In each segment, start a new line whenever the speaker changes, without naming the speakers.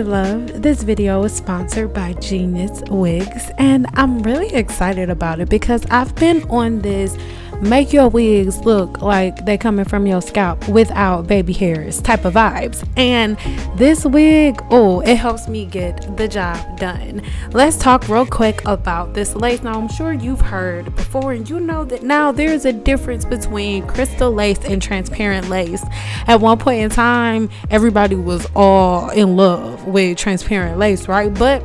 beloved. This video is sponsored by GeniusWigs, and I'm really excited about it because I've been on this make your wigs look like they coming from your scalp without baby hairs type of vibes. And this wig, it helps me get the job done. Let's talk real quick about this lace. Now, I'm sure you've heard before, and you know that now there's a difference between crystal lace and transparent lace. At one point in time, everybody was all in love with transparent lace, right? But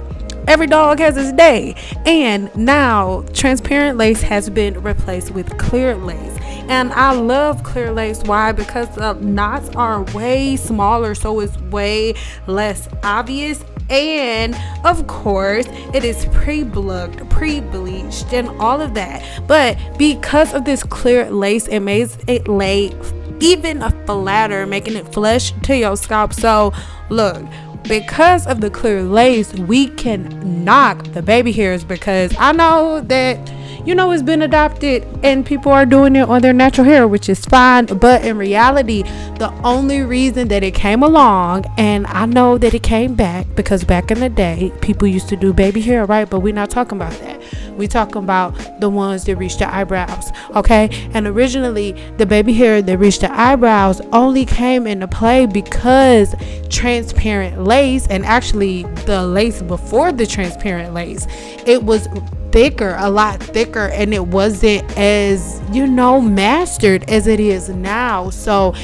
every dog has its day, and now transparent lace has been replaced with clear lace. And I love clear lace. Why? Because the knots are way smaller, so it's way less obvious. And of course, it is pre-plucked, pre-bleached, and all of that. But because of this clear lace, it makes it lay even flatter, making it flush to your scalp. So look, because of the clear lace, we can knock the baby hairs, because I know that, you know, it's been adopted and people are doing it on their natural hair, which is fine. But in reality, the only reason that it came along, and I know that it came back because back in the day, people used to do baby hair, right? But we're not talking about that. We talking about the ones that reach the eyebrows, okay? And originally, the baby hair that reached the eyebrows only came into play because transparent lace, and actually the lace before the transparent lace, it was thicker, a lot thicker, and it wasn't as, you know, mastered as it is now. So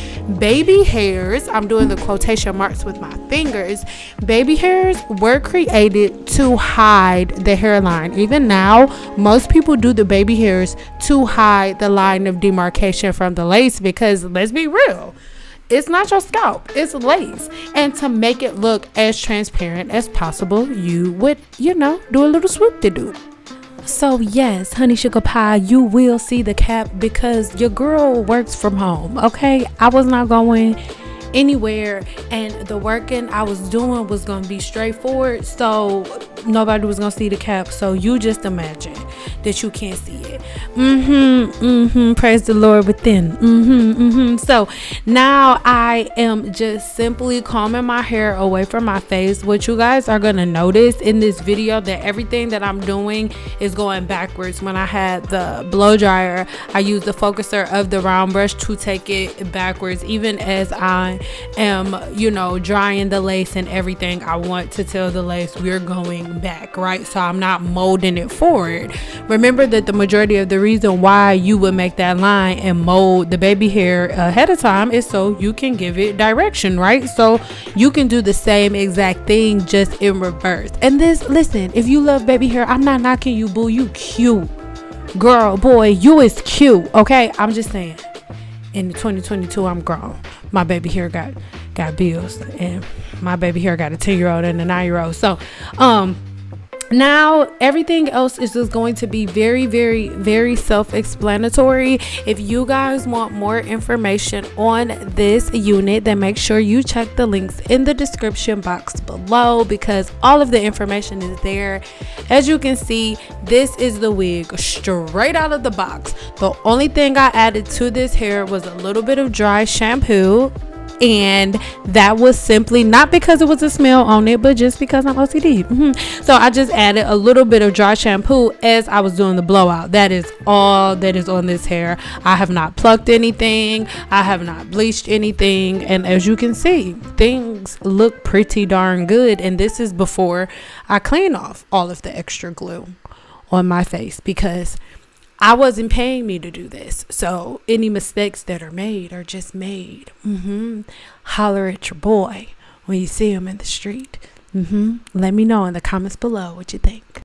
baby hairs, I'm doing the quotation marks with my fingers, baby hairs were created to hide the hairline. Even now, most people do the baby hairs to hide the line of demarcation from the lace, because let's be real, it's not your scalp, it's lace. And to make it look as transparent as possible, you would, you know, do a little swoop to do. So yes, honey sugar pie, you will see the cap because your girl works from home, okay? I was not going anywhere, and the working I was doing was going to be straightforward, so nobody was going to see the cap. So you just imagine that you can't see it. Praise the Lord within. So now I am just simply combing my hair away from my face. What you guys are going to notice in this video, that everything that I'm doing is going backwards. When I had the blow dryer, I used the focuser of the round brush to take it backwards. Even as I am, you know, drying the lace and everything, I want to tell the lace we're going back, right? So I'm not molding it forward. Remember that the majority of the reason why you would make that line and mold the baby hair ahead of time is so you can give it direction, right? So you can do the same exact thing, just in reverse. And this, listen, if you love baby hair, I'm not knocking you, boo. You cute, girl, boy, you is cute, okay? I'm just saying, in 2022, I'm grown. My baby hair got bills, and my baby hair got a 10-year-old and a 9-year-old. So now everything else is just going to be very, very, very self-explanatory. If you guys want more information on this unit, then make sure you check the links in the description box below, because all of the information is there. As you can see, this is the wig straight out of the box. The only thing I added to this hair was a little bit of dry shampoo, and that was simply not because it was a smell on it, but just because I'm OCD. So I just added a little bit of dry shampoo as I was doing the blowout. That is all that is on this hair. I have not plucked anything, I have not bleached anything, and as you can see, things look pretty darn good. And this is before I clean off all of the extra glue on my face, because I wasn't paying me to do this. So any mistakes that are made are just made. Holler at your boy when you see him in the street. Let me know in the comments below what you think.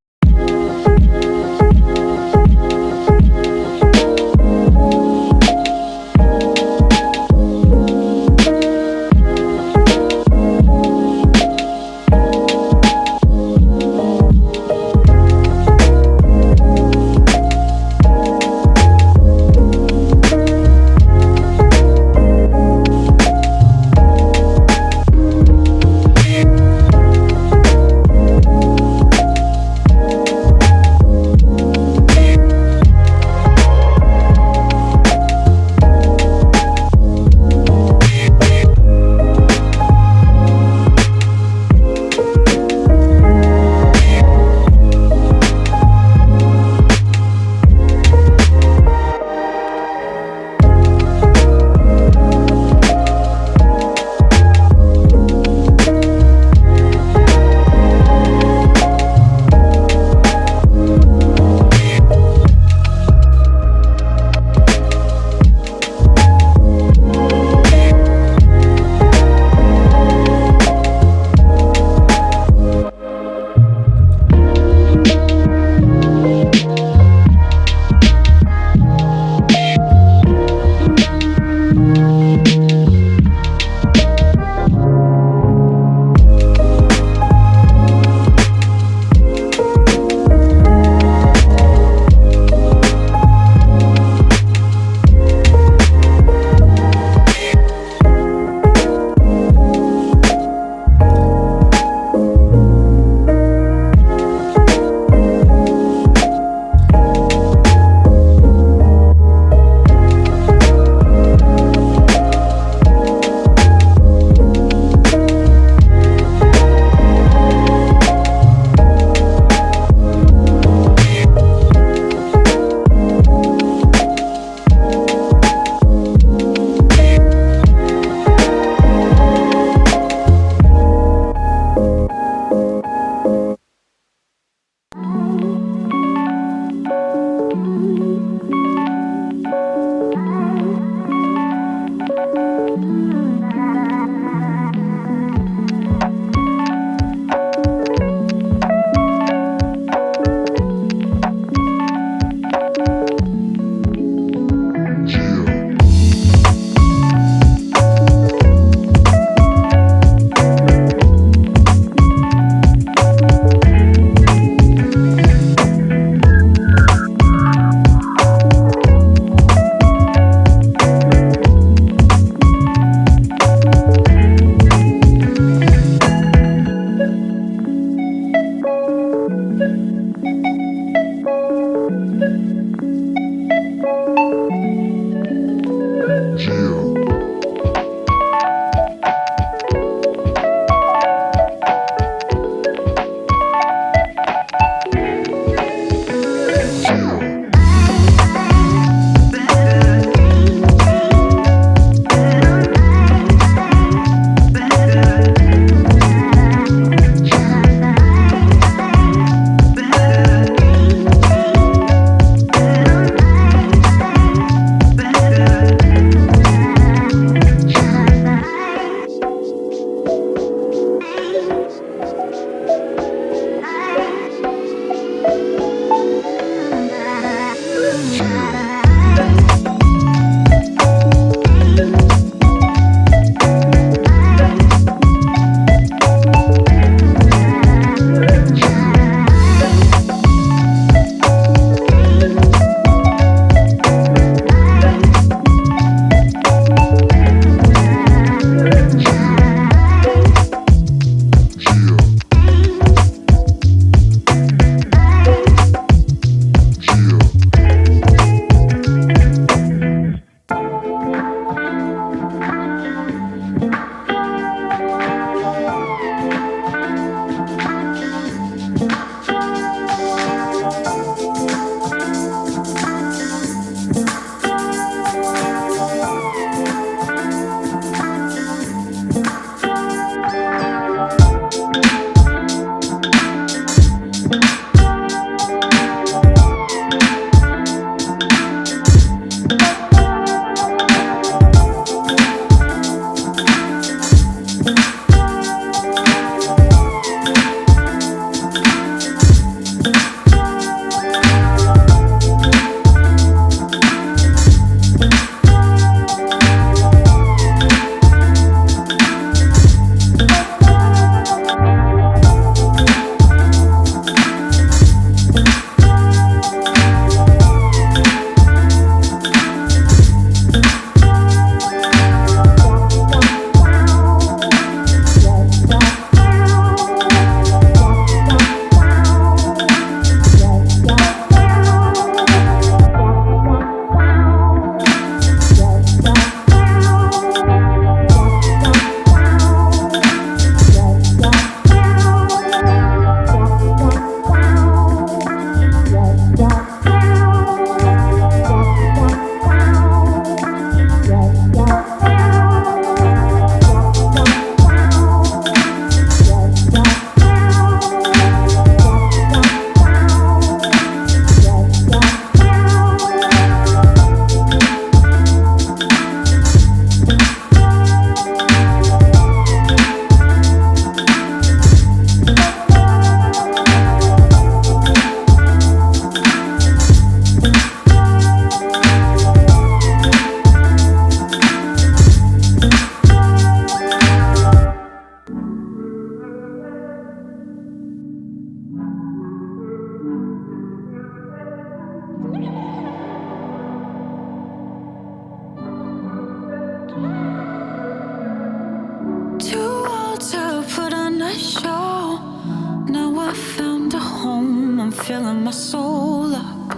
filling my soul up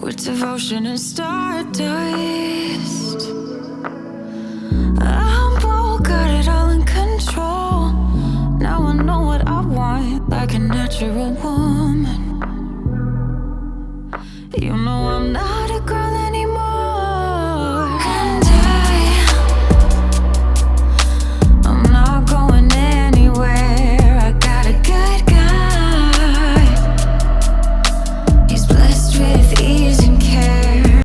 with devotion and stardust. I'm bold, got it all in control. Now I know what I want, like a natural woman. You know I'm not a girl anymore, and I'm not going anywhere. I got a good guy. He's blessed with ease and care.